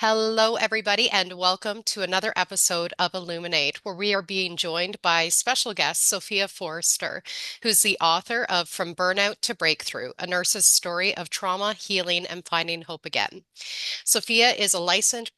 Hello, everybody, and welcome to another episode of Illuminate, where we are being joined by special guest Sophia Forster, who's the author of From Burnout to Breakthrough, a nurse's story of trauma, healing, and finding hope again. Sophia is a licensed,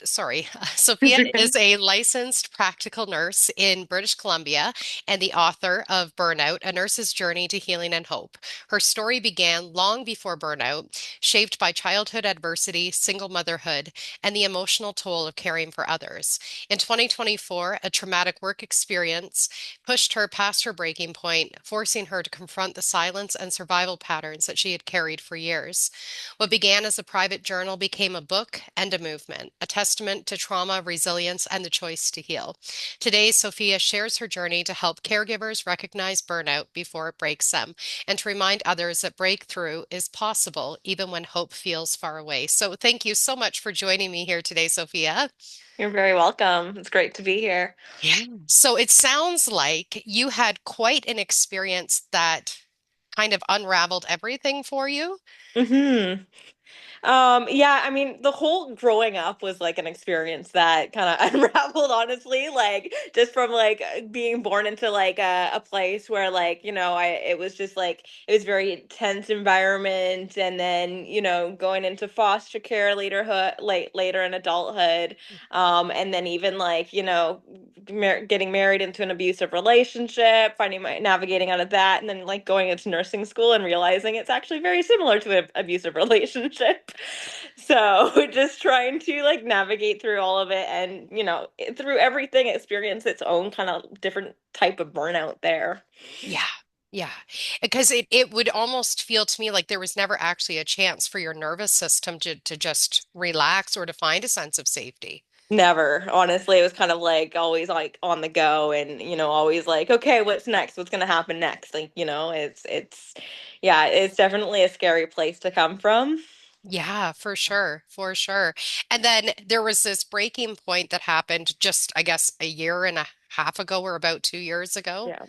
sorry, Sophia It's okay. is a licensed practical nurse in British Columbia and the author of Burnout, A Nurse's Journey to Healing and Hope. Her story began long before burnout, shaped by childhood adversity, single motherhood, and the emotional toll of caring for others. In 2024, a traumatic work experience pushed her past her breaking point, forcing her to confront the silence and survival patterns that she had carried for years. What began as a private journal became a book and a movement, a testament to trauma, resilience, and the choice to heal. Today, Sophia shares her journey to help caregivers recognize burnout before it breaks them and to remind others that breakthrough is possible even when hope feels far away. So, thank you so much for joining me here today, Sophia. You're very welcome. It's great to be here. Yeah. So, it sounds like you had quite an experience that kind of unraveled everything for you. hmm yeah, I mean, the whole growing up was like an experience that kind of unraveled, honestly, like just from like being born into like a place where like, it was just like it was very tense environment, and then, going into foster care later in adulthood, and then even like, getting married into an abusive relationship, finding my navigating out of that, and then like going into nursing school and realizing it's actually very similar to an abusive relationship. So just trying to like navigate through all of it, and through everything experience its own kind of different type of burnout there. Yeah. Yeah. Because it would almost feel to me like there was never actually a chance for your nervous system to just relax or to find a sense of safety. Never. Honestly, it was kind of like always like on the go, and always like, okay, what's next? What's gonna happen next? Like, it's yeah, it's definitely a scary place to come from. Yeah, for sure. For sure. And then there was this breaking point that happened just, I guess, a year and a half ago or about 2 years ago. Yeah.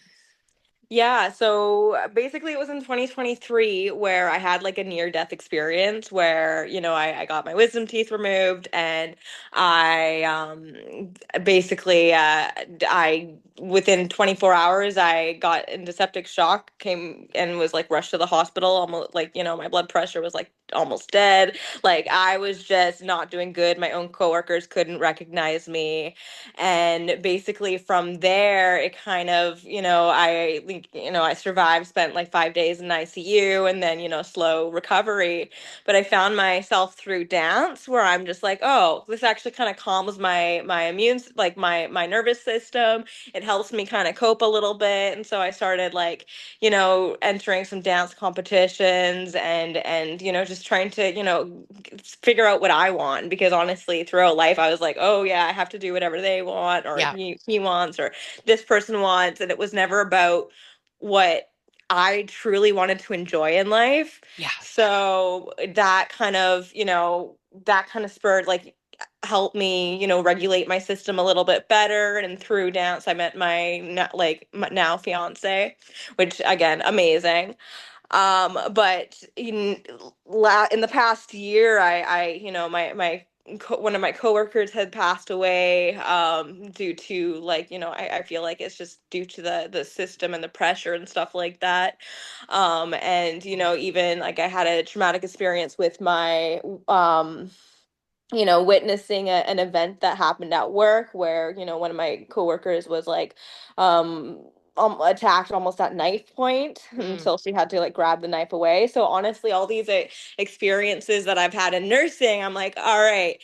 Yeah, so basically it was in 2023 where I had like a near death experience where, I got my wisdom teeth removed, and I basically I within 24 hours I got into septic shock, came and was like rushed to the hospital, almost like, my blood pressure was like almost dead. Like I was just not doing good. My own coworkers couldn't recognize me, and basically from there it kind of, I survived, spent like 5 days in ICU, and then, slow recovery. But I found myself through dance where I'm just like, oh, this actually kind of calms my like my nervous system. It helps me kind of cope a little bit. And so I started like, entering some dance competitions, and just trying to, figure out what I want, because honestly throughout life I was like, oh yeah, I have to do whatever they want, or Yeah. he wants, or this person wants, and it was never about what I truly wanted to enjoy in life. Yeah. So that kind of spurred like helped me, regulate my system a little bit better. And through dance I met my now fiance, which again, amazing. But in the past year, my one of my coworkers had passed away, due to like, I feel like it's just due to the system and the pressure and stuff like that. And even like I had a traumatic experience with my witnessing an event that happened at work where, one of my coworkers was like, attacked almost at knife point Mm. until she had to like grab the knife away. So honestly, all these experiences that I've had in nursing, I'm like, all right,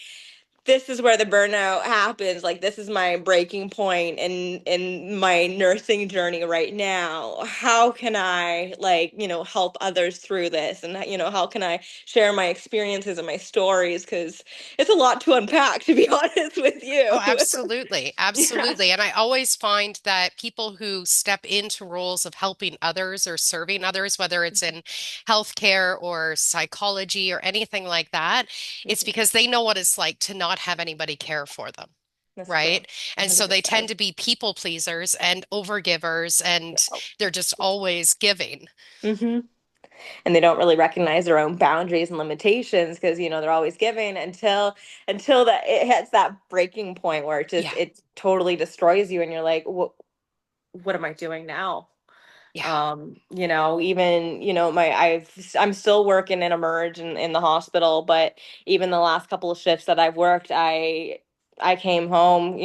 this is where the burnout happens. Like this is my breaking point in my nursing journey right now. How can I like, help others through this? And how can I share my experiences and my stories? Because it's a lot to unpack, to be honest with Oh, you. absolutely. Yeah. Absolutely. And I always find that people who step into roles of helping others or serving others, whether it's in healthcare or psychology or anything like that, it's Mhm. because they know what it's like to not have anybody care for them. That's true. Right. And so they tend 100%. to be people pleasers and overgivers, and Yeah. they're just always giving. hmm and they don't really recognize their own boundaries and limitations because they're always giving until that it hits that breaking point where Yeah. it totally destroys you and you're like, what am I doing now? Yeah. Even I'm still working in emerge in the hospital, but even the last couple of shifts that I've worked, I came home,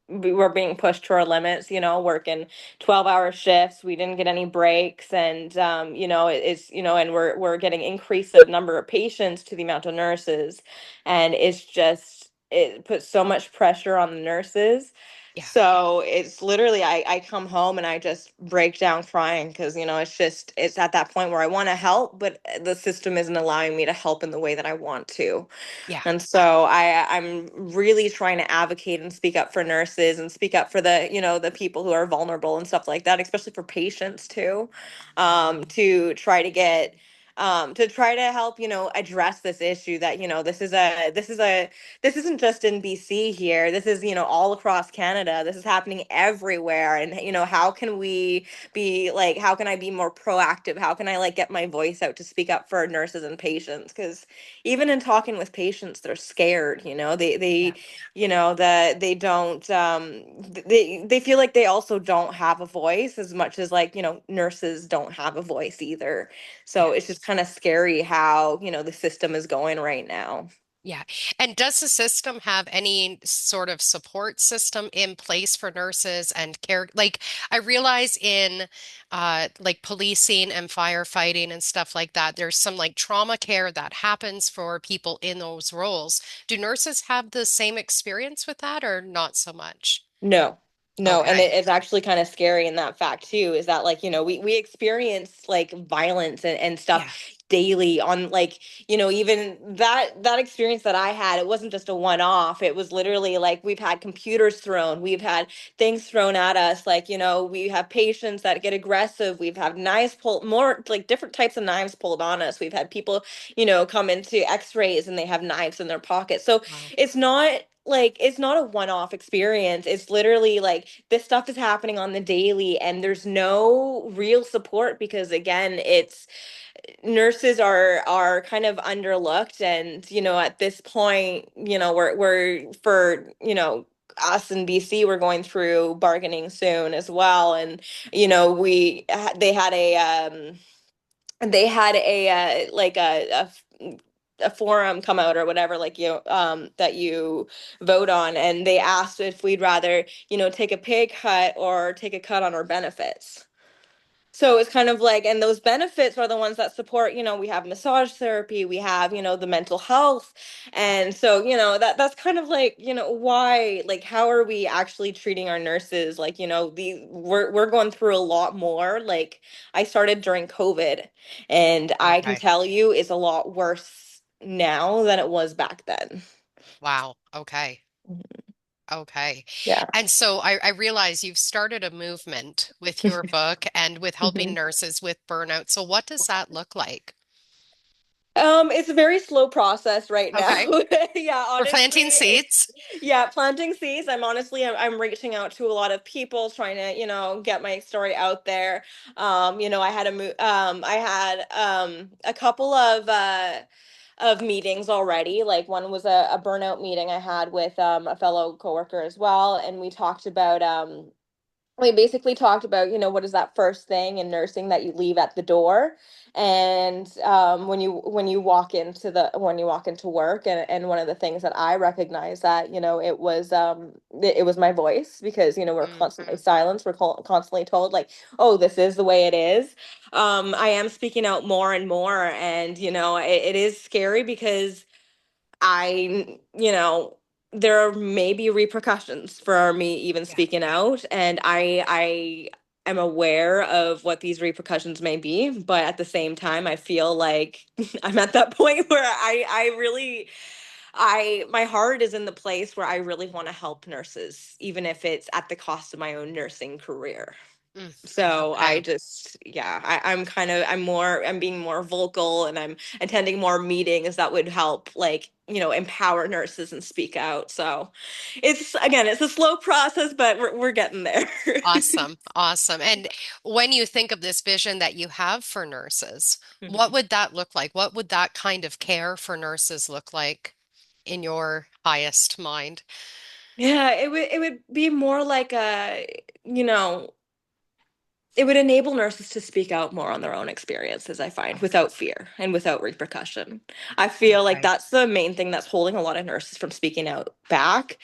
we were being pushed to our limits, working 12-hour shifts. We didn't get any breaks. And, and we're getting increased the number of patients to the amount of nurses. And it puts so much pressure on the nurses. Yeah. So it's literally, I come home and I just break down crying because, it's at that point where I want to help, but the system isn't allowing me to help in the way that I want to. Yeah. And so I'm really trying to advocate and speak up for nurses and speak up for the people who are vulnerable and stuff like that, especially for patients too, to try to get to try to help, address this issue that, this isn't just in BC here. This is, all across Canada. This is happening everywhere. And, how can we how can I be more proactive? How can I get my voice out to speak up for nurses and patients? Because even in talking with patients, they're scared, Yeah. they don't they feel like they also don't have a voice as much as nurses don't have a voice either. Yeah. So it's just kind of scary how the system is going right now. Yeah. And does the system have any sort of support system in place for nurses and care? Like, I realize in like policing and firefighting and stuff like that, there's some like trauma care that happens for people in those roles. Do nurses have the same experience with that or not so much? No, no, and Okay. it's actually kind of scary in that fact too, is that we experience violence and stuff Yeah. daily on even that experience that I had, it wasn't just a one-off. It was literally we've had computers thrown, we've had things thrown at us, we have patients that get aggressive, we've had knives pulled, more different types of knives pulled on us. We've had people, come into x-rays and they have knives in their pockets. So Wow. it's not a one-off experience. It's literally this stuff is happening on the daily and there's no real support because again, it's nurses are kind of underlooked. And at this point, we're for us in BC, we're going through bargaining soon as well. And we they had a forum come out or whatever, that you vote on, and they asked if we'd rather take a pay cut or take a cut on our benefits. So it's kind of and those benefits are the ones that support, we have massage therapy, we have, the mental health. And so, that's kind of why, how are we actually treating our nurses? We're going through a lot more. I started during COVID, and I can Okay. tell you it's a lot worse now than it was back then. Wow. Okay. Mhm. Okay. Yeah. And so I realize you've started a movement with your book and with helping Mhm. nurses with burnout. So what does that look like? It's a very slow process right now. Okay. Yeah, We're planting honestly, seeds. yeah, planting seeds. I'm reaching out to a lot of people trying to, get my story out there. I had a couple of meetings already. Like one was a burnout meeting I had with a fellow coworker as well, and we basically talked about what is that first thing in nursing that you leave at the door. And when you walk into work, and one of the things that I recognize that it was my voice, because we're Mm, constantly silenced, we're constantly told oh, this is the way it is. I am speaking out more and more, and it is scary because there may be repercussions for me even yeah. speaking out, and I am aware of what these repercussions may be, but at the same time, I feel like I'm at that point where I really, my heart is in the place where I really want to help nurses, even if it's at the cost of my own nursing career. Mm, So I okay. just, yeah, I'm being more vocal, and I'm attending more meetings that would help, like, empower nurses and speak out. So it's a slow process, but we're getting there. Awesome. Awesome. And when you think of this vision that you have for nurses, what Mhm. would that look like? What would that kind of care for nurses look like in your highest mind? Yeah, it would be more like you know, it would enable nurses to speak out more on their own experiences, I find, without fear and without repercussion. I feel like Okay. that's the main thing that's holding a lot of nurses from speaking out back,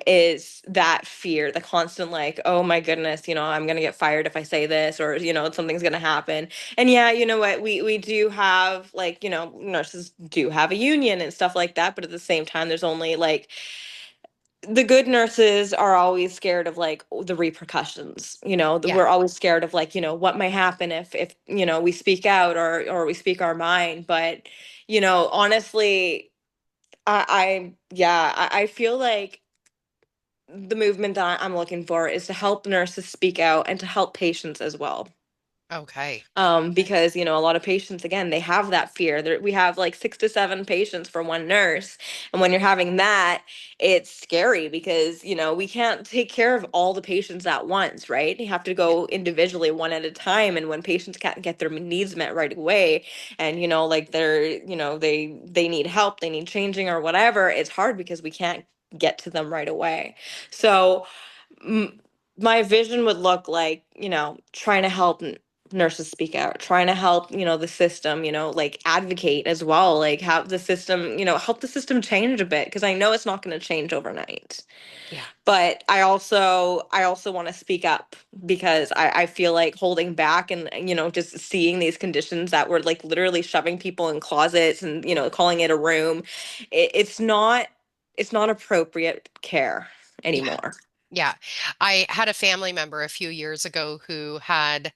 is that fear, the constant, like, oh my goodness, I'm going to get fired if I say this, or, something's going to happen. And yeah, you know what? We do have, like, nurses do have a union and stuff like that. But at the same time, there's only like, the good nurses are always scared of, like, the repercussions. Yeah. We're always scared of, like, what might happen if we speak out, or we speak our mind. But honestly, I feel like the movement that I'm looking for is to help nurses speak out and to help patients as well. Okay. Because a lot of patients, again, they have that fear. We have like 6 to 7 patients for one nurse, and when you're having that, it's scary because we can't take care of all the patients at once, right? You have to Yeah. go individually, one at a time. And when patients can't get their needs met right away, and like they need help, they need changing or whatever, it's hard because we can't get to them right away. So m- my vision would look like, trying to help nurses speak out, trying to help, the system, like, advocate as well, like, have the system, help the system change a bit, because I know it's not going to change overnight. Yeah. But I also want to speak up, because I feel like holding back, and just seeing these conditions that were, like, literally shoving people in closets, and calling it a room, it's not appropriate care Yeah. anymore. Yeah. I had a family member a few years ago who had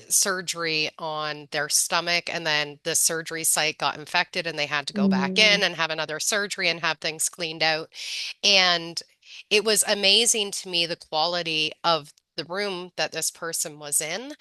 surgery on their stomach, and then the surgery site got infected, and they had to go back in Mm. and have another surgery and have things cleaned out. And it was amazing to me the quality of the room that this person was in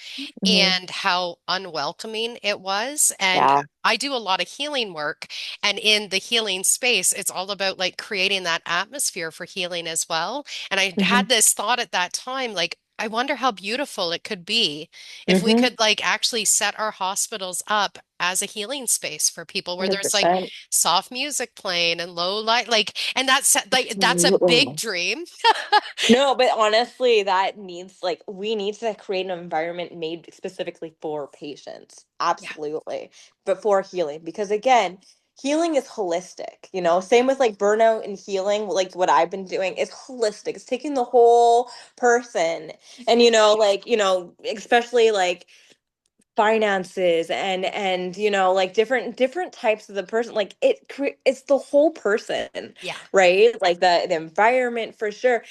Mhm. and how unwelcoming it was. And Yeah. I do a lot of healing work, and in the healing space, it's all about like creating that atmosphere for healing as well. And I Mhm. had this thought at that time, like, I wonder how beautiful it could be if we Mhm. could like actually set our hospitals up as a healing space for people where there's like 100%. soft music playing and low light, like, and that's a big Absolutely. dream. No, but honestly, that needs, like, we need to create an environment made specifically for patients. Yeah, Absolutely. But for healing, because again, healing is holistic, yeah, same with, like, burnout and healing, like what I've been doing is holistic. It's taking the whole person, and like, especially like finances, and like different types of the person, like it's the whole person, yeah, right? Like the environment, for sure.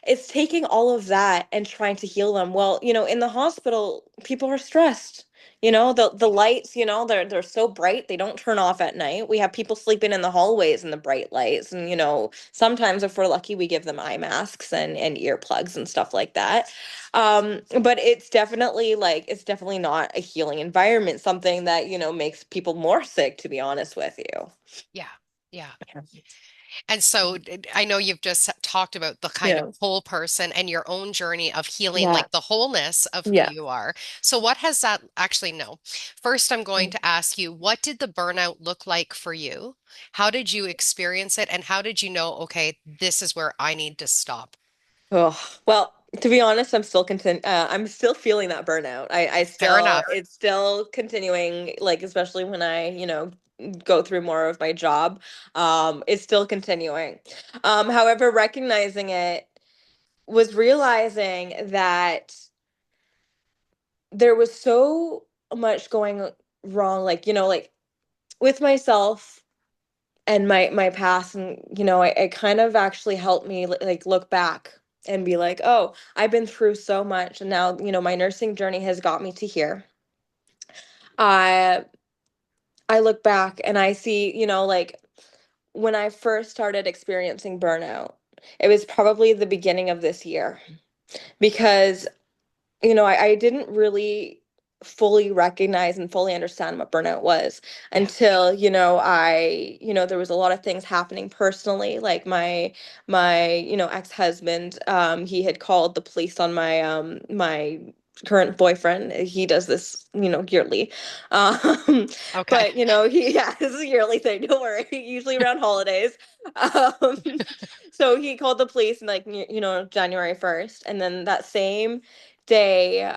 It's taking all of that and trying to heal them. Well, in the hospital, people are stressed. The lights, they're so bright, they don't turn off at night. We have people sleeping in the hallways in the bright lights. And sometimes, if we're lucky, we give them eye masks and earplugs and stuff like that. But it's definitely not a healing environment, something that, makes people more sick, to be honest with you. yeah, yeah. And so I know you've just talked about the kind of Yeah. whole person and your own journey of healing, Yeah. like the wholeness of who Yeah. you are. So what has that actually no. First, I'm going to ask you, what did the burnout look like for you? How did you experience it? And how did you know, okay, this is where I need to stop? Oh, well, to be honest, I'm still feeling that burnout. Fair enough. It's still continuing, like, especially when I, go through more of my job. It's still continuing. However, recognizing it was realizing that there was so much going wrong, like, like, with myself and my past. And it kind of actually helped me, like, look back and be like, oh, I've been through so much, and now my nursing journey has got me to here. I i look back and I see, like, when I first started experiencing burnout, it was probably the beginning of this year, because I didn't really fully recognize and fully understand what burnout was Yeah. until, there was a lot of things happening personally, like my ex-husband, he had called the police on my current boyfriend. He does this, yearly. Um, Okay. but yeah, this is a yearly thing, don't worry, usually around holidays. Um, so he called the police in like, January 1st, and then that same day,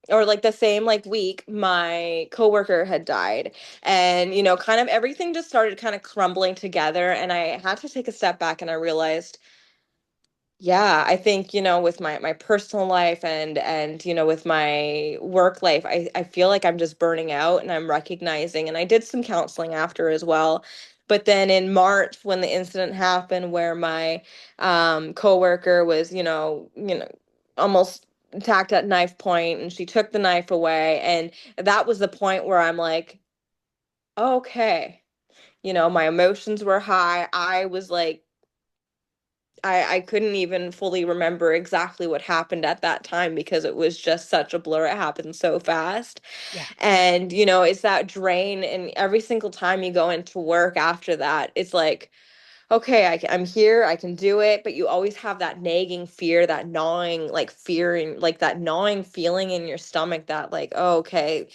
or like the same like week, my coworker had died. And kind of everything just started kind of crumbling together, and I had to take a step back, and I realized, yeah, I think, with my personal life and with my work life, I feel like I'm just burning out, and I'm recognizing, and I did some counseling after as well. But then in March, when the incident happened where my coworker was, almost attacked at knife point, and she took the knife away, and that was the point where I'm like, okay, my emotions were high. I was like, I couldn't even fully remember exactly what happened at that time because it was just such a blur. It happened so fast. Yeah. And, it's that drain. And every single time you go into work after that, it's like, okay, I'm here, I can do it. But you always have that nagging fear, that gnawing, like fear, and like that gnawing feeling in your stomach that, like, oh, okay,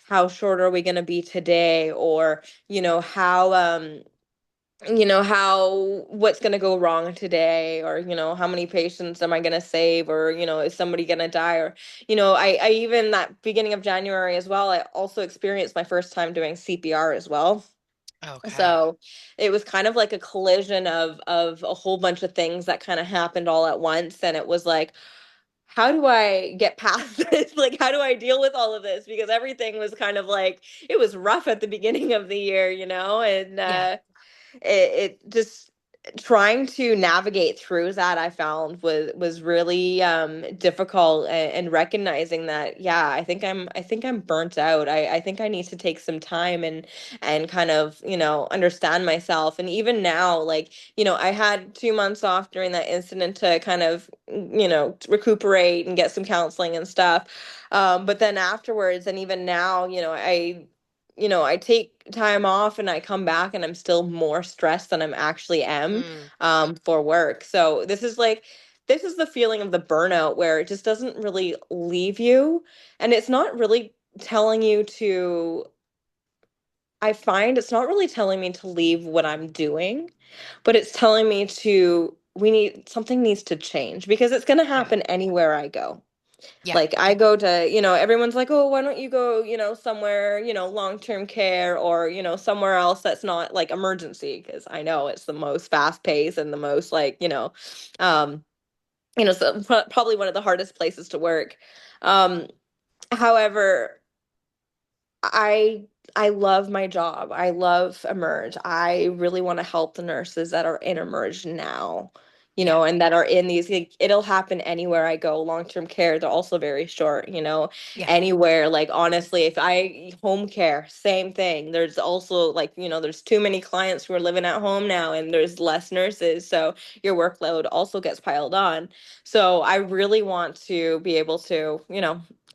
how short are we going to be today? Or, how what's going to go wrong today, or how many patients am I going to save, or is somebody going to die, or I even that beginning of January as well, I also experienced my first time doing CPR as well. Okay. So it was kind of like a collision of a whole bunch of things that kind of happened all at once, and it was like, how do I get past this? Like, how do I deal with all of this? Because everything was kind of like, it was rough at the beginning of the year, and Yeah. it just trying to navigate through that, I found was really difficult, and recognizing that, yeah, I think I'm burnt out. I think I need to take some time and kind of understand myself. And even now, like, I had 2 months off during that incident to kind of recuperate and get some counseling and stuff. But then afterwards, and even now, I take time off, and I come back, and I'm still more stressed than I'm actually am Mm. for work. So this is the feeling of the burnout, where it just doesn't really leave you, and it's not really telling you to. I find it's not really telling me to leave what I'm doing, but it's telling me to we need something needs to change, because it's going to Yeah. happen anywhere I go. Yeah. Like, I go to, everyone's like, oh, why don't you go, somewhere, long-term care, or, somewhere else that's not like emergency, because I know it's the most fast paced and the most like, um, so probably one of the hardest places to work. Um, However, I I love my job. I love Emerge. I really want to help the nurses that are in Emerge now, Yeah. and that are in these. Like, it'll happen anywhere I go. Long-term care, they're also very short, Yeah. anywhere. Like, honestly, if I home care, same thing. There's also, like, there's too many clients who are living at home now, and there's less nurses, so your workload also gets piled on. So I really want to be able to,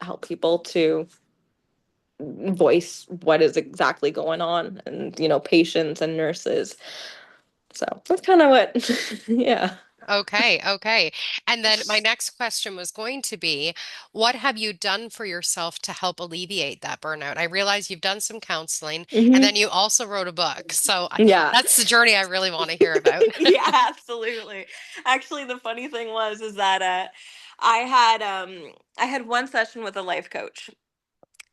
help people to voice what is exactly going on, and patients and nurses. So that's kind of what yeah. Okay. Okay. And then my next question was going to be, what have you done for yourself to help alleviate that burnout? I realize you've done some counseling and then Hmm. you also wrote a book. So Yeah. that's the journey I really want to hear about. Yeah, absolutely. Actually, the funny thing was is that I had one session with a life coach,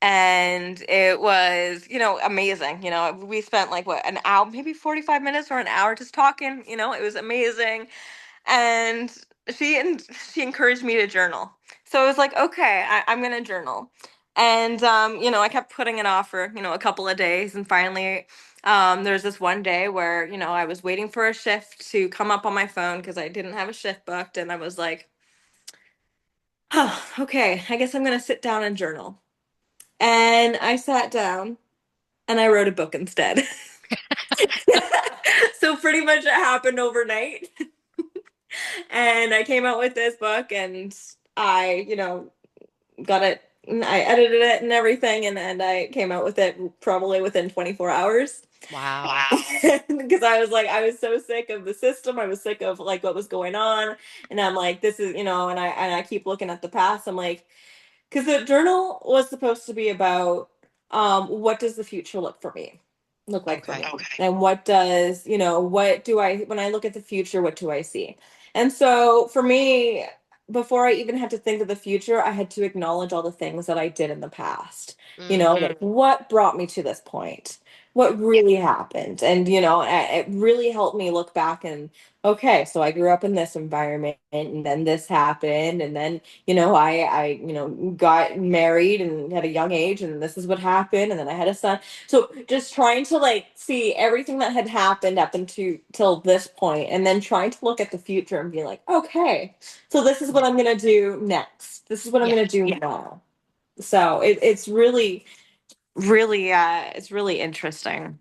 and it was amazing. We spent like, what, an hour, maybe 45 minutes or an hour just talking. It was amazing. And she encouraged me to journal. So I was like, okay, I'm gonna journal. And I kept putting it off for a couple of days, and finally, there's this one day where I was waiting for a shift to come up on my phone because I didn't have a shift booked, and I was like, oh, okay, I guess I'm gonna sit down and journal. And I sat down and I wrote a book instead. So pretty much it happened overnight. And I came out with this book, and I, got it. I edited it and everything, and I came out with it probably within 24 hours. Wow. Wow. Because I was so sick of the system. I was sick of like what was going on, and I'm like, this is, and I keep looking at the past. I'm like, because the journal was supposed to be about what does the future look like for Okay. me. Okay. And what does, what do I, when I look at the future, what do I see? And so for me, before I even had to think of the future, I had to acknowledge all the things that I did in the past. Like what brought me to this point, what really happened. And it really helped me look back and, okay, so I grew up in this environment, and then this happened, and then I got married and at a young age, and this is what happened, and then I had a son. So just trying to like see everything that had happened up into till this point, and then trying to look at the future and be like, okay, so this is what I'm gonna do next. This is what I'm Yeah. gonna do now. So it's really, really, it's really interesting.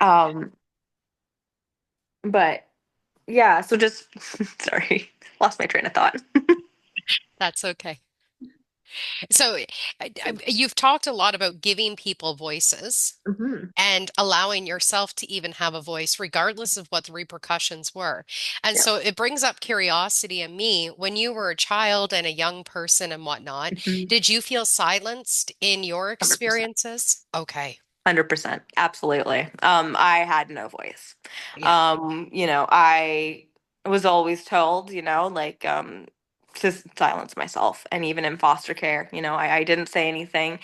Um, but yeah, so just sorry, lost my train of thought. That's okay. So you've talked a lot about giving people voices Hmm. and allowing yourself to even have a voice, regardless of what the repercussions were. And Yeah. so it brings up curiosity in me. When you were a child and a young person and whatnot, Mhm. did you feel silenced in your 100%. experiences? Okay. 100%. Absolutely. I had no voice. Yeah. I was always told, like, to silence myself. And even in foster care, I didn't say anything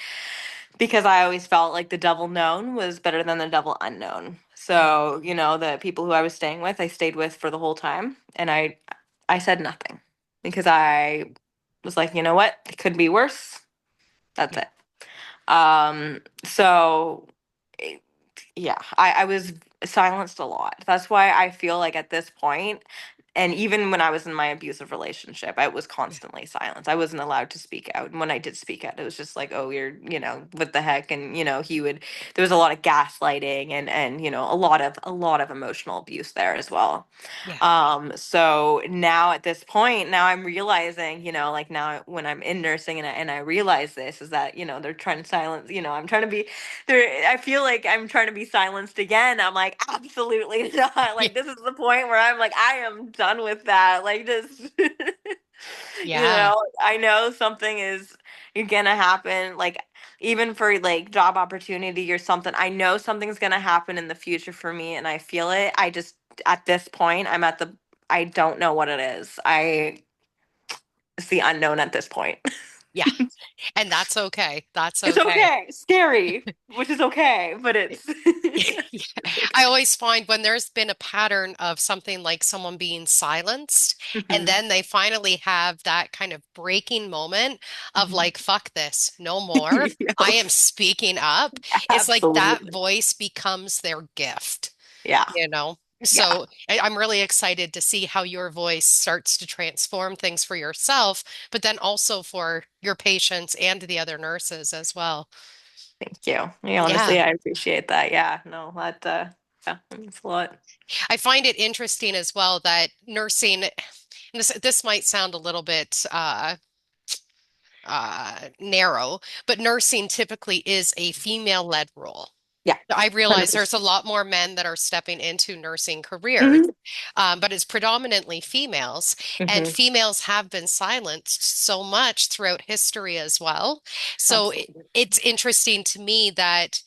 because I always felt like the devil known was better than the devil unknown. Mm. So, the people who I was staying with, I stayed with for the whole time. And I said nothing because I was like, you know what? It could be worse. That's Yeah. it. So yeah, I was silenced a lot. That's why I feel like at this point, and even when I was in my abusive relationship, I was Yeah. constantly silenced. I wasn't allowed to speak out. And when I did speak out, it was just like, oh, you're, what the heck? And, there was a lot of gaslighting and, a lot of emotional abuse there as well. Yeah. So now at this point, now I'm realizing, like now when I'm in nursing and I realize this is that, they're trying to silence, I'm trying to be there. I feel like I'm trying to be silenced again. I'm like, absolutely not. Yeah. Like, this is the point where I'm like, I am done with that. Like, just, Yeah. I know something is gonna happen. Like, even for like job opportunity or something, I know something's gonna happen in the future for me and I feel it. I just, at this point, I don't know what it is. It's the unknown at this point. Yeah. And that's okay. That's It's okay. okay. Scary, which is okay, but it's Yeah. I always find when there's been a pattern of something like someone being silenced, and Mhm. then they finally have that kind of breaking moment of Mhm. like, fuck this, no more. I am Yes, speaking up. It's like that absolutely. voice becomes their gift, Yeah, you know? yeah. So I'm really excited to see how your voice starts to transform things for yourself, but then also for your patients and the other nurses as well. Thank you. Yeah, Yeah. honestly, I appreciate that. Yeah, no, yeah, that means a lot. I find it interesting as well that nursing, this might sound a little bit narrow, but nursing typically is a female-led role. Yeah, I realize there's a 100%. lot more men that are stepping into nursing careers, Hmm. but it's predominantly females, and Hmm. females have been silenced so much throughout history as well. So Absolutely. it's interesting to me that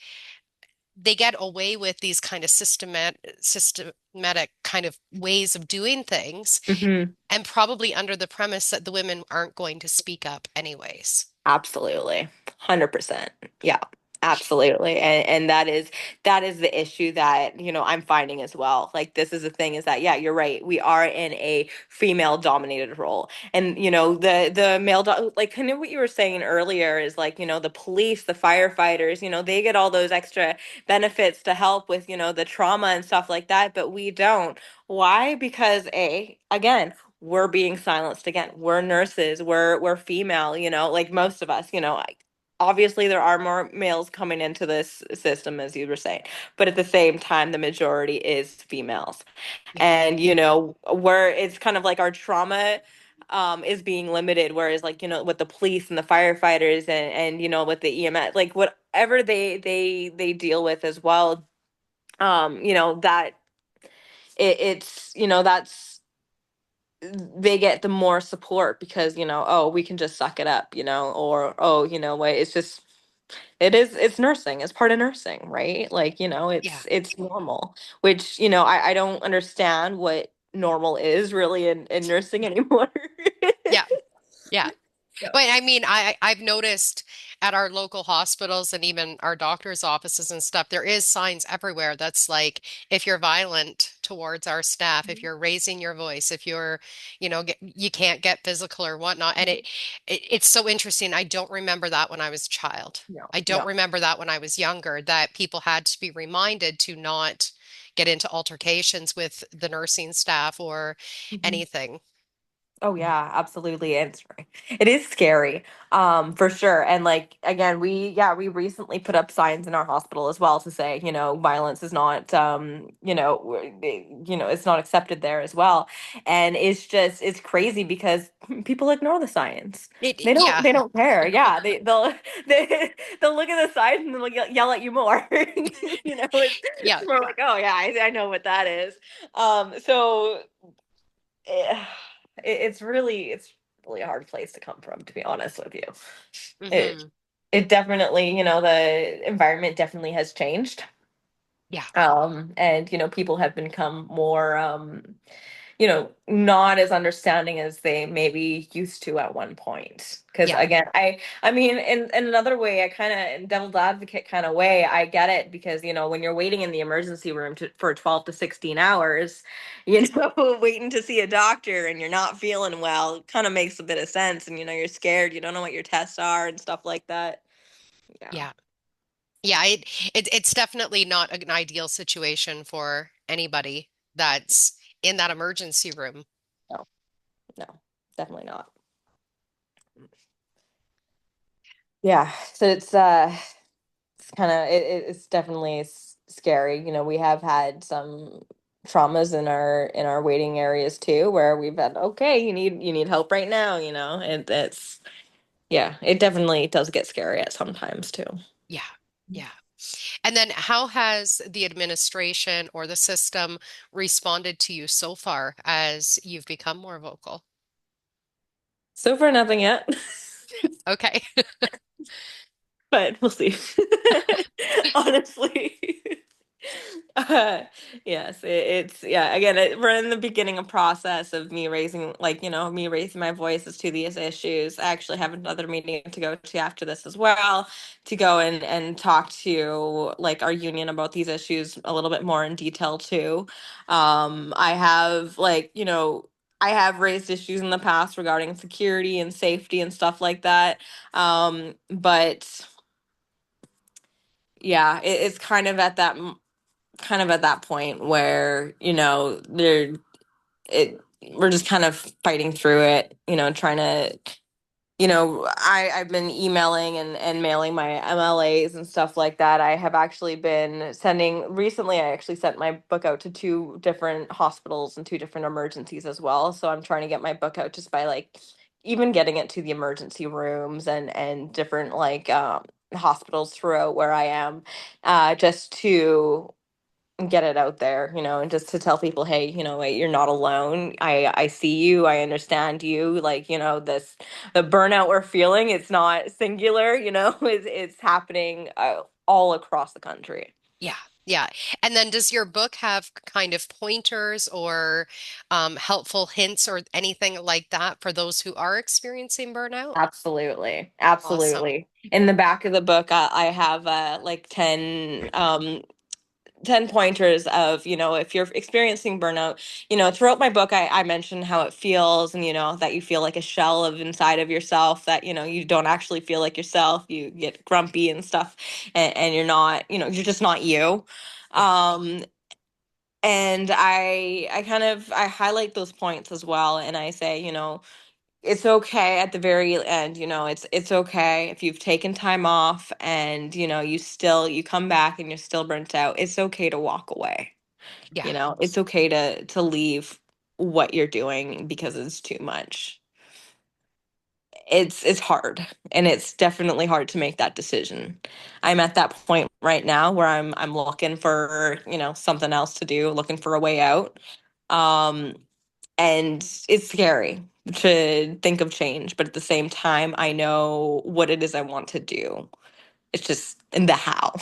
they get away with these kind of systematic kind of ways of doing things, Hmm. and probably under the premise that the women aren't going to speak up anyways. Absolutely. 100%. Yeah. Absolutely. And that is the issue that, I'm finding as well. Like this is the thing is that yeah, you're right. We are in a female dominated role. And the male like kind of what you were saying earlier is like, the police, the firefighters, they get all those extra benefits to help with, the trauma and stuff like that, but we don't. Why? Because again, we're being silenced again. We're nurses. We're female. Like most of us. Obviously there are more males coming into this system, as you were saying, but at the same time, the majority is females, Yeah. and it's kind of like our trauma. is being limited, whereas like, with the police and the firefighters and with the EMS, like whatever they deal with as well, that it's that's they get the more support because oh, we can just suck it up, or oh, what, it's nursing, it's part of nursing, right? Like, Yeah. it's normal, which I don't understand what normal is really in nursing anymore. Yeah. Yeah. Yeah. But I mean, I've noticed at our local hospitals and even our doctors' offices and stuff, there is signs everywhere that's like, if you're violent towards our staff, if you're raising your voice, if you're, you can't get physical or whatnot. And it's so interesting. I don't remember that when I was a child. No, I don't no. remember that when I was younger, that people had to be reminded to not get into altercations with the nursing staff or Mhm. anything. Oh yeah, absolutely. It is scary, for sure. And like again, we recently put up signs in our hospital as well to say, violence is not, it's not accepted there as well. And it's crazy because people ignore the signs. They don't Yeah, they don't care. Yeah, they'll look at the signs and they'll yell at you more. It's yeah. more like, oh yeah, I know what that is. So eh, it's really a hard place to come from, to be honest with you. It Hmm. it definitely, the environment definitely has changed. Yeah, And people have become more not as understanding as they maybe used to at one point. Because yeah, again, I mean, in another way, I kind of, in devil's advocate kind of way, I get it because when you're waiting in the emergency room for 12 to 16 hours, waiting to see a doctor and you're not feeling well, kind of makes a bit of sense. And you're scared, you don't know what your tests are and stuff like that. Yeah. yeah. Yeah, it's definitely not an ideal situation for anybody that's in that emergency room. No, no, definitely not. Yeah. So it's kind of it's definitely scary. We have had some traumas in our waiting areas too, where we've had, okay, you need help right now, and it's, yeah, it definitely does get scary at sometimes too. Yeah, yeah. And then how has the administration or the system responded to you so far as you've become more vocal? So far, nothing yet. Okay. But we'll see. Honestly. Uh, yes, it's, yeah. Again, we're in the beginning of process of me raising, like, me raising my voices to these issues. I actually have another meeting to go to after this as well, to go and talk to like our union about these issues a little bit more in detail too. I have like, I have raised issues in the past regarding security and safety and stuff like that. But yeah, it's kind of at that point where it we're just kind of fighting through it, trying to, I've been emailing and mailing my MLAs and stuff like that. I have actually been sending recently. I actually sent my book out to two different hospitals and two different emergencies as well. So I'm trying to get my book out just by like even getting it to the emergency rooms and different like hospitals throughout where I am, just to get it out there, and just to tell people, hey, wait, you're not alone. I see you. I understand you. Like, the burnout we're feeling, it's not singular, it's happening all across the country. Yeah, yeah. And then does your book have kind of pointers or helpful hints or anything like that for those who are experiencing burnout? Absolutely. Awesome. Absolutely. In the back of the book, I have like 10 pointers of, if you're experiencing burnout, throughout my book, I mention how it feels, and that you feel like a shell of inside of yourself, that you don't actually feel like yourself, you get grumpy and stuff, and you're not, you're just not you. Yeah, um and I highlight those points as well, and I say, it's okay at the very end, it's okay if you've taken time off and you come back and you're still burnt out. It's okay to walk away. yeah, It's okay to leave what you're doing because it's too much. it's hard, and it's definitely hard to make that decision. I'm at that point right now where I'm looking for, something else to do, looking for a way out. Um, and it's scary to think of change, but at the same time, I know what it is I want to do. It's just in the how.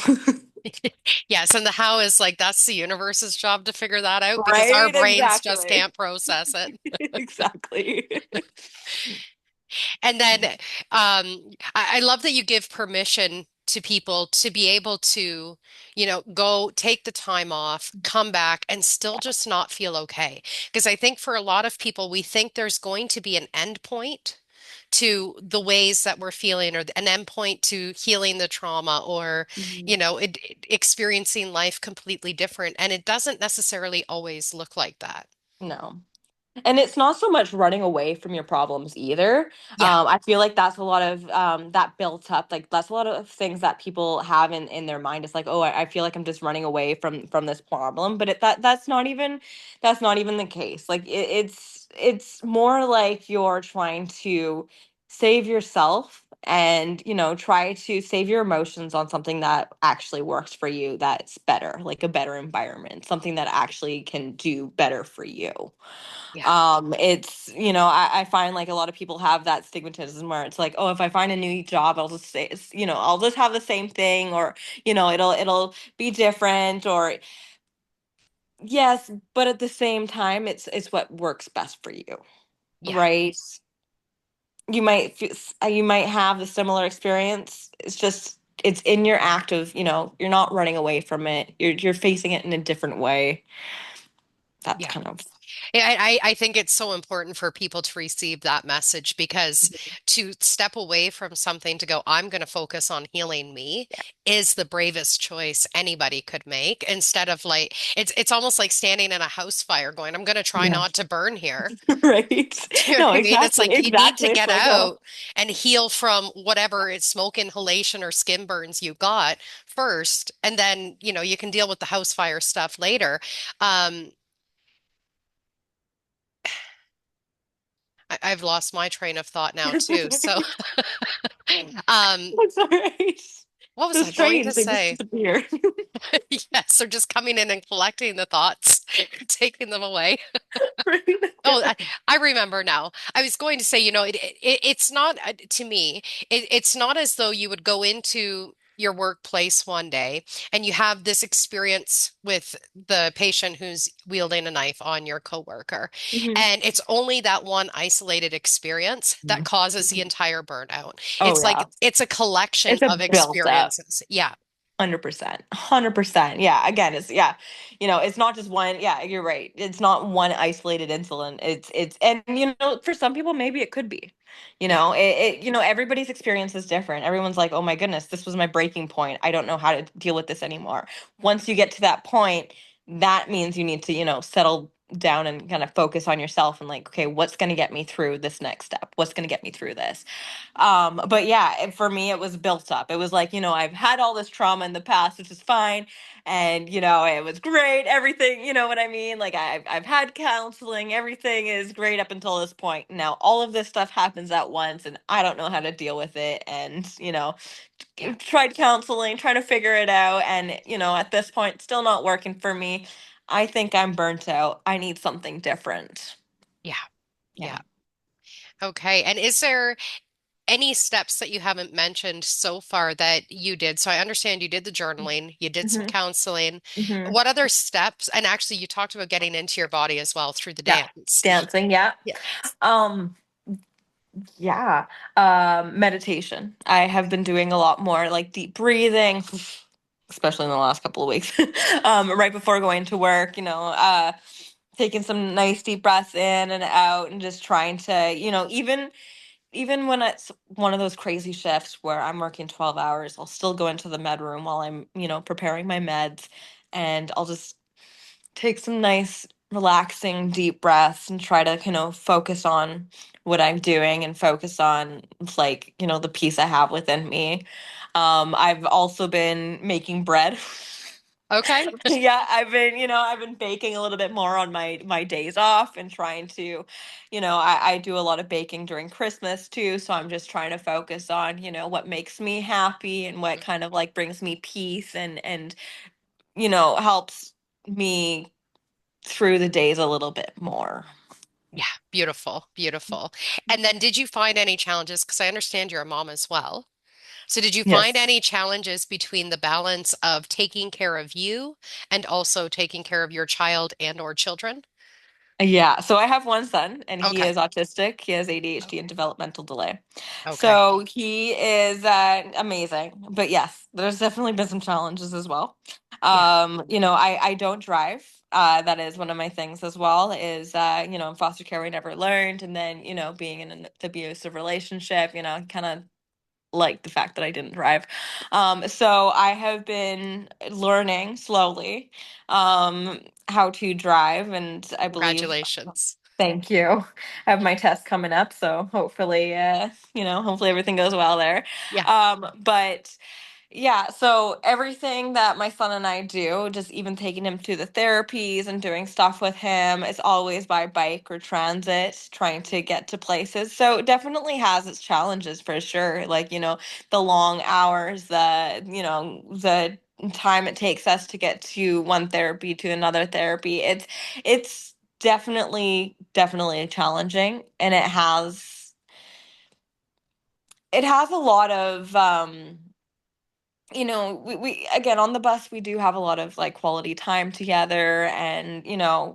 Yes, and the how is like that's the universe's job to figure that out because our Right? brains just Exactly. can't process it. Exactly. And then I love that you give permission to people to be able to, go take the time off, come back, and still just not feel okay. Because I think for a lot of people, we think there's going to be an end point to the ways that we're feeling, or an end point to healing the trauma, or, Mhm. experiencing life completely different. And it doesn't necessarily always look like that. No. And it's not so much running away from your problems either. Yeah, I feel like that's a lot of that built up. Like that's a lot of things that people have in their mind. It's like, oh, I feel like I'm just running away from this problem. But that's not even the case. Like it's more like you're trying to save yourself and try to save your emotions on something that actually works for you, that's better, like a better environment, something that actually can do better for you. yeah, It's, I find like a lot of people have that stigmatism where it's like, oh, if I find a new job, I'll just say, I'll just have the same thing, or, it'll be different, or yes, but at the same time, it's what works best for you, yeah. right? You might have the similar experience. It's just, it's in your act of, you're not running away from it. You're facing it in a different way. That's Yeah. kind of, Yeah, I think it's so important for people to receive that message because to step away from something to go, I'm going to focus on healing me is the bravest choice anybody could make instead of like it's almost like standing in a house fire going, I'm going to try yeah. not to burn here. Right. Do you know No, what I mean? It's exactly. like you need to Exactly. It's get like, oh, out and heal from whatever it's smoke inhalation or skin burns you got first, and then, you can deal with the house fire stuff later. Um, I've lost my train of thought now too. So, um, it's all right. what was I Those going to trains, they just say? disappear. Yes, they're just coming in and collecting the thoughts, taking them away. Right? Oh, I remember now. I was going to say, it's not to me, it's not as though you would go into your workplace one day and you have this experience with the patient who's wielding a knife on your coworker. Mhm. And it's only that one isolated experience that causes the entire burnout. Oh It's yeah. like it's a collection It's a of built up. experiences. Yeah, 100%. 100%. Yeah. Again, yeah. It's not just one. Yeah, you're right. It's not one isolated incident. And for some people, maybe it could be. yeah, Everybody's experience is different. Everyone's like, oh my goodness, this was my breaking point. I don't know how to deal with this anymore. Once you get to that point, that means you need to, settle down and kind of focus on yourself and like, okay, what's going to get me through this next step? What's going to get me through this? But yeah, for me, it was built up. It was like, I've had all this trauma in the past, which is fine. And, it was great. Everything, you know what I mean? Like I've had counseling. Everything is great up until this point. Now all of this stuff happens at once and I don't know how to deal with it. And, yeah, tried counseling, trying to figure it out. And, at this point, still not working for me. I think I'm burnt out. I need something different. yeah, Yeah. yeah. Okay. And is there any steps that you haven't mentioned so far that you did? So I understand you did the journaling, you did some Hmm. counseling. Hmm. What other steps? And actually, you talked about getting into your body as well through the Yeah. dance. Dancing. Yeah. Yeah. Um, Yeah. Meditation. I have been doing a lot more like deep breathing, especially in the last couple of weeks. Right before going to work, taking some nice deep breaths in and out and just trying to, even when it's one of those crazy shifts where I'm working 12 hours, I'll still go into the med room while I'm, preparing my meds, and I'll just take some nice relaxing deep breaths and try to focus on what I'm doing and focus on like the peace I have within me. I've also been making bread. Okay. Yeah, I've been baking a little bit more on my days off and trying to, I do a lot of baking during Christmas too, so I'm just trying to focus on, what makes me happy and what kind of like brings me peace and helps me through the days a little bit more. Yeah, beautiful, beautiful. And then did you find any challenges? Because I understand you're a mom as well. So did you find Yes. any challenges between the balance of taking care of you and also taking care of your child and or children? Yeah, so I have one son and he Okay. is autistic. He has ADHD and Okay. developmental delay. Okay. So he is amazing. But yes, there's definitely been some challenges as well. Yeah. I don't drive. That is one of my things as well is in foster care we never learned and then, being in an abusive relationship, kind of like the fact that I didn't drive. So I have been learning slowly how to drive, and I believe, Congratulations. thank you. I have my test coming up, so hopefully, hopefully everything goes well there. Yeah. But yeah, so everything that my son and I do, just even taking him to the therapies and doing stuff with him, is always by bike or transit, trying to get to places. So it definitely has its challenges for sure. Like, the long hours, the time it takes us to get to one therapy to another therapy. It's definitely challenging and it has a lot of we again on the bus we do have a lot of like quality time together and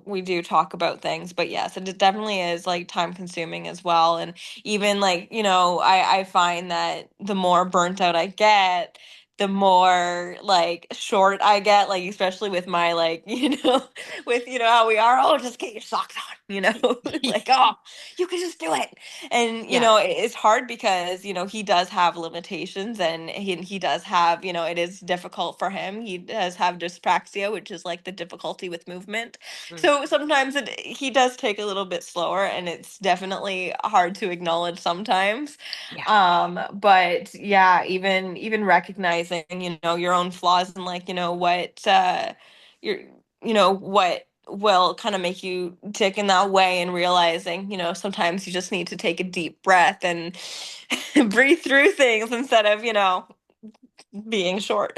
we do talk about things, but yes, it definitely is like time consuming as well. And even like I find that the more burnt out I get, the more like short I get, like especially with my like with how we are, oh, just get your socks on, like, oh, you can just do it. And Yeah. it's hard because he does have limitations and he does have, it is difficult for him. He does have dyspraxia, which is like the difficulty with movement. Mm. So sometimes he does take a little bit slower and it's definitely hard to acknowledge sometimes. Yeah. But yeah, even recognizing your own flaws and like your what will kind of make you tick in that way, and realizing sometimes you just need to take a deep breath and breathe through things instead of being short.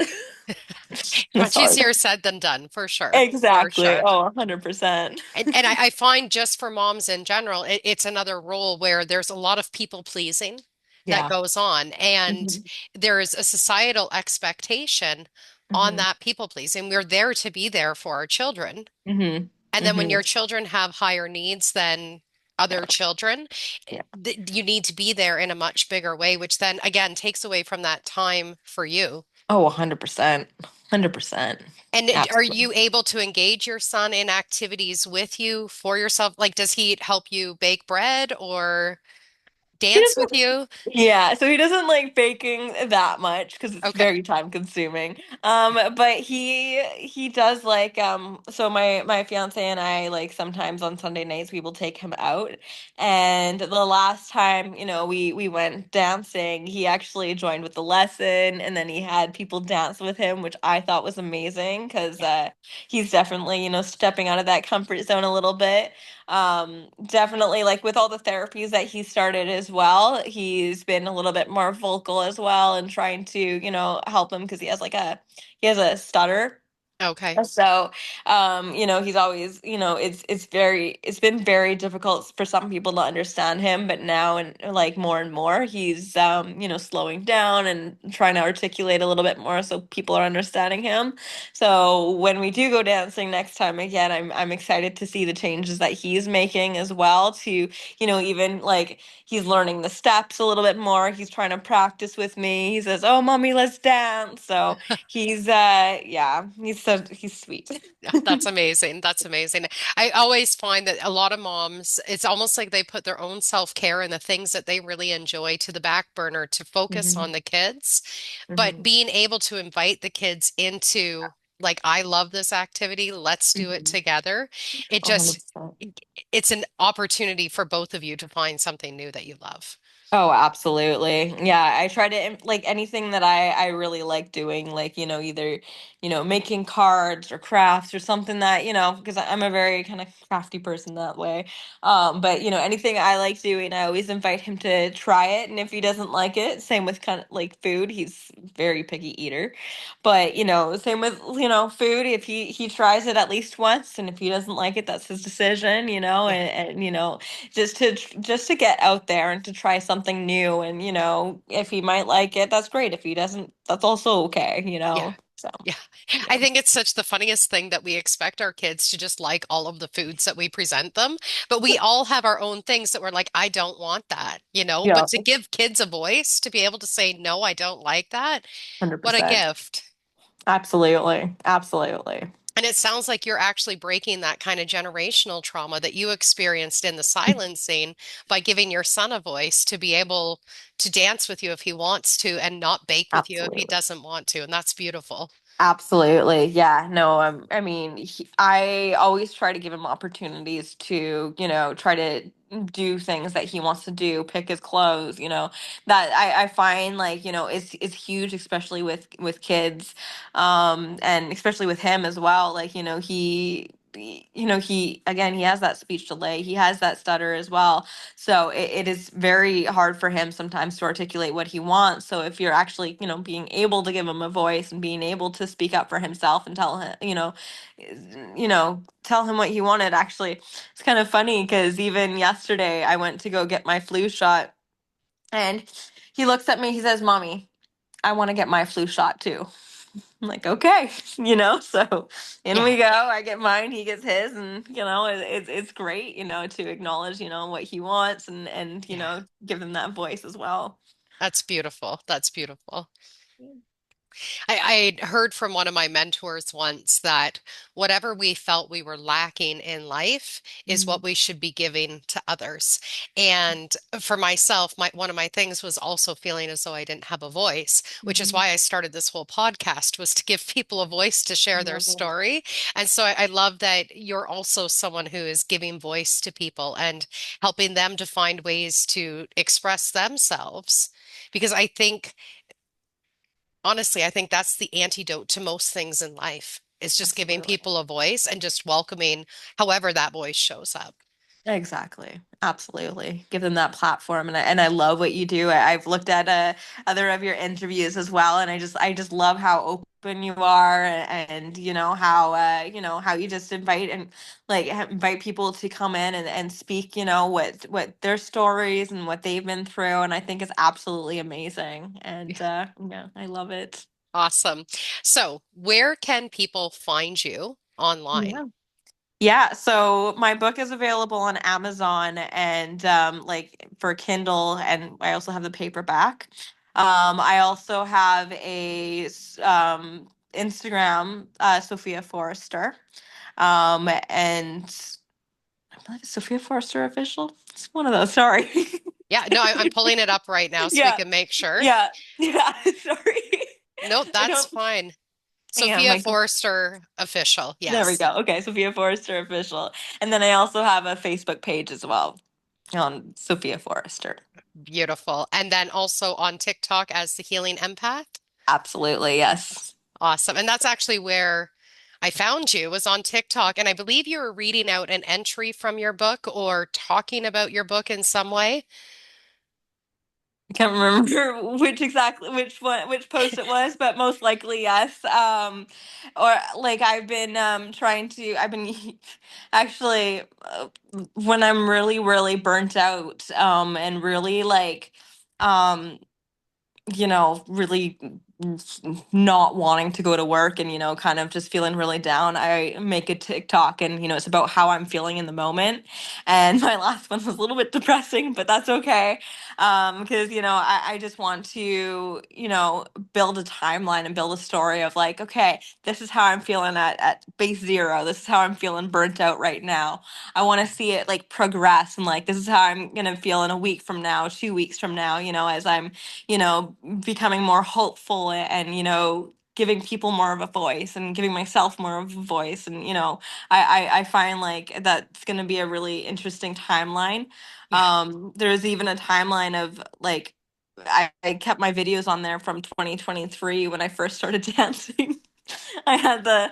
It's Much hard. easier said than done, for sure. For Exactly. sure. Oh, 100%. And I find just for moms in general, it's another role where there's a lot of people pleasing that Yeah. goes on, and Hmm. there is a societal expectation on Hmm. that people pleasing. We're there to be there for our children. Hmm. And then when Hmm. your children have higher needs than other children, Yeah. you need to be there in a much bigger way, which then again takes away from that time for you. Oh, 100%. 100%. And are Absolutely. you able to engage your son in activities with you for yourself? Like, does he help you bake bread or He dance with doesn't. you? Yeah, so he doesn't like baking that much because it's Okay. very time consuming. But he does like so my fiance and I, like, sometimes on Sunday nights we will take him out. And the last time, we went dancing, he actually joined with the lesson and then he had people dance with him, which I thought was amazing because Yeah. he's definitely, stepping out of that comfort zone a little bit. Definitely, like with all the therapies that he started as well, he's been a little bit more vocal as well and trying to help him because he has a stutter. Okay. So, he's always, it's been very difficult for some people to understand him, but now and like more and more, he's, slowing down and trying to articulate a little bit more so people are understanding him. So when we do go dancing next time again, I'm excited to see the changes that he's making as well to, even like he's learning the steps a little bit more. He's trying to practice with me. He says, "Oh, mommy, let's dance." So, yeah, he's sweet. Yeah, that's amazing. That's amazing. I always find that a lot of moms, it's almost like they put their own self-care and the things that they really enjoy to the back burner to focus Hmm. on the kids. But Hmm. being able to invite the kids into, like, I love this activity, let's do it Hmm. together. It just, 100%. it's an opportunity for both of you to find something new that you love. Oh, absolutely. Yeah, I try to like anything that I really like doing, like, either making cards or crafts or something that, because I'm a very kind of crafty person that way. But anything I like doing, I always invite him to try it. And if he doesn't like it, same with kind of like food, he's very picky eater. But, same with, food, if he tries it at least once, and if he doesn't like it, that's his decision, Yeah. and just to get out there and to try something new, and if he might like it, that's great. If he doesn't, that's also okay. Yeah. So, Yeah. I yeah. think it's such the funniest thing that we expect our kids to just like all of the foods that we present them. But we all have our own things that we're like, I don't want that. Yeah, But to give kids a voice to be able to say, no, I don't like that, what a 100%. gift. Absolutely. Absolutely. And it sounds like you're actually breaking that kind of generational trauma that you experienced in the silencing by giving your son a voice to be able to dance with you if he wants to and not bake with you if he Absolutely. doesn't want to. And that's beautiful. Absolutely. Yeah. No, I mean, I always try to give him opportunities to, try to do things that he wants to do, pick his clothes, that I find like, is huge, especially with kids. And especially with him as well. Like, he again, he has that speech delay. He has that stutter as well. So it is very hard for him sometimes to articulate what he wants. So if you're actually, being able to give him a voice and being able to speak up for himself and tell him, tell him what he wanted, actually, it's kind of funny because even yesterday I went to go get my flu shot, and he looks at me, he says, "Mommy, I want to get my flu shot too." I'm like, okay, so in Yeah, we go. I get mine, he gets his, and it's great, to acknowledge, what he wants, and yeah. give him that voice as well. That's beautiful. That's beautiful. I heard from one of my mentors once that whatever we felt we were lacking in life is Mm-hmm. what we should be giving to others. And for myself, one of my things was also feeling as though I didn't have a voice, which is Mm-hmm. why I started this whole podcast was to give people a voice to share their Love it. story. And so I love that you're also someone who is giving voice to people and helping them to find ways to express themselves. Because honestly, I think that's the antidote to most things in life is just giving Absolutely. people a voice and just welcoming however that voice shows up. Exactly. Absolutely. Give them that platform, and I love what you do. I've looked at other of your interviews as well, and I just love how open you are, and how you just invite and like invite people to come in and speak, what their stories and what they've been through, and I think it's absolutely amazing. And Yeah. yeah, I love it. Awesome. So, where can people find you online? Yeah. Yeah, so my book is available on Amazon and like for Kindle, and I also have the paperback. I also have Instagram, Sophia Forster, and I believe it's Sophia Forster official. It's one of those. Sorry. Yeah, no, I'm pulling it up right now so we Yeah, can make sure. yeah, yeah. Sorry. Nope, I that's don't. fine. Yeah, Sophia Forster official. there we Yes. go. Okay, Sophia Forster official, and then I also have a Facebook page as well on Sophia Forrester. Beautiful. And then also on TikTok as the Healing Empath. Absolutely, yes. Awesome. And that's actually where I found you was on TikTok. And I believe you were reading out an entry from your book or talking about your book in some way. I can't remember which one, which post it was, but most likely yes. Or like I've been actually when I'm really, really burnt out, and really like, um, really not wanting to go to work, and, kind of just feeling really down, I make a TikTok, and, it's about how I'm feeling in the moment. And my last one was a little bit depressing, but that's okay. Because, I just want to, build a timeline and build a story of like, okay, this is how I'm feeling at base zero. This is how I'm feeling burnt out right now. I want to see it like progress, and like, this is how I'm going to feel in a week from now, 2 weeks from now, as I'm becoming more hopeful, and, giving people more of a voice and giving myself more of a voice. And, I find like that's going to be a really interesting timeline. Yeah. There's even a timeline of like, I kept my videos on there from 2023 when I first started dancing. I had the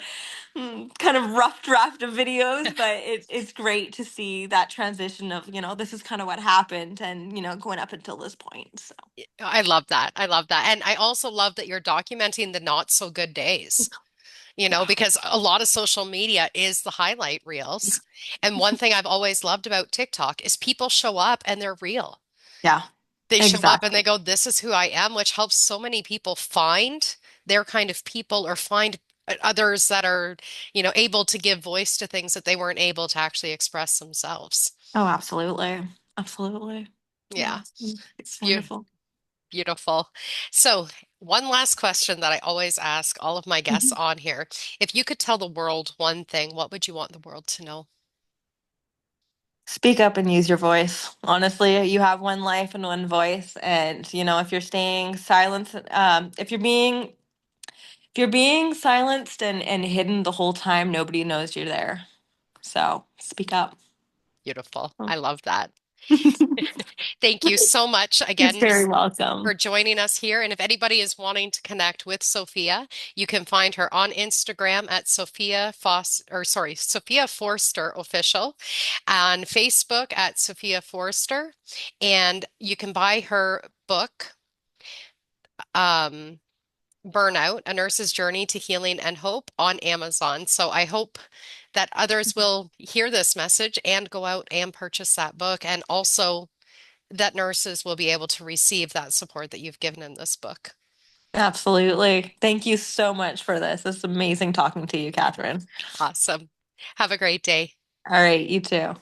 kind of rough draft of videos, but it's great to see that transition of, this is kind of what happened and, going up until this point. So, I love that. I love that. And I also love that you're documenting the not so good days, yeah. because a lot of social media is the highlight reels. And one thing I've always loved about TikTok is people show up and they're real. Yeah, They show up and exactly. they go, this is who I am, which helps so many people find their kind of people or find others that are, able to give voice to things that they weren't able to actually express themselves. Oh, absolutely. Absolutely. Yeah. Yeah, it's Beau- wonderful. Beautiful. So, one last question that I always ask all of my guests Mhm. on here. If you could tell the world one thing, what would you want the world to know? Speak up and use your voice. Honestly, you have one life and one voice, and if you're staying silent, if you're being silenced and hidden the whole time, nobody knows you're there. So speak up. Beautiful. I love that. You're Thank you so much again very welcome. for joining us here. And if anybody is wanting to connect with Sophia, you can find her on Instagram at Sophia Forster Official, on Facebook at Sophia Forster, and you can buy her book, um, Burnout, A Nurse's Journey to Healing and Hope, on Amazon. So I hope that others will hear this message and go out and purchase that book, and also that nurses will be able to receive that support that you've given in this book. Absolutely. Thank you so much for this. It's amazing talking to you, Catherine. Awesome. Have a great day. All right, you too.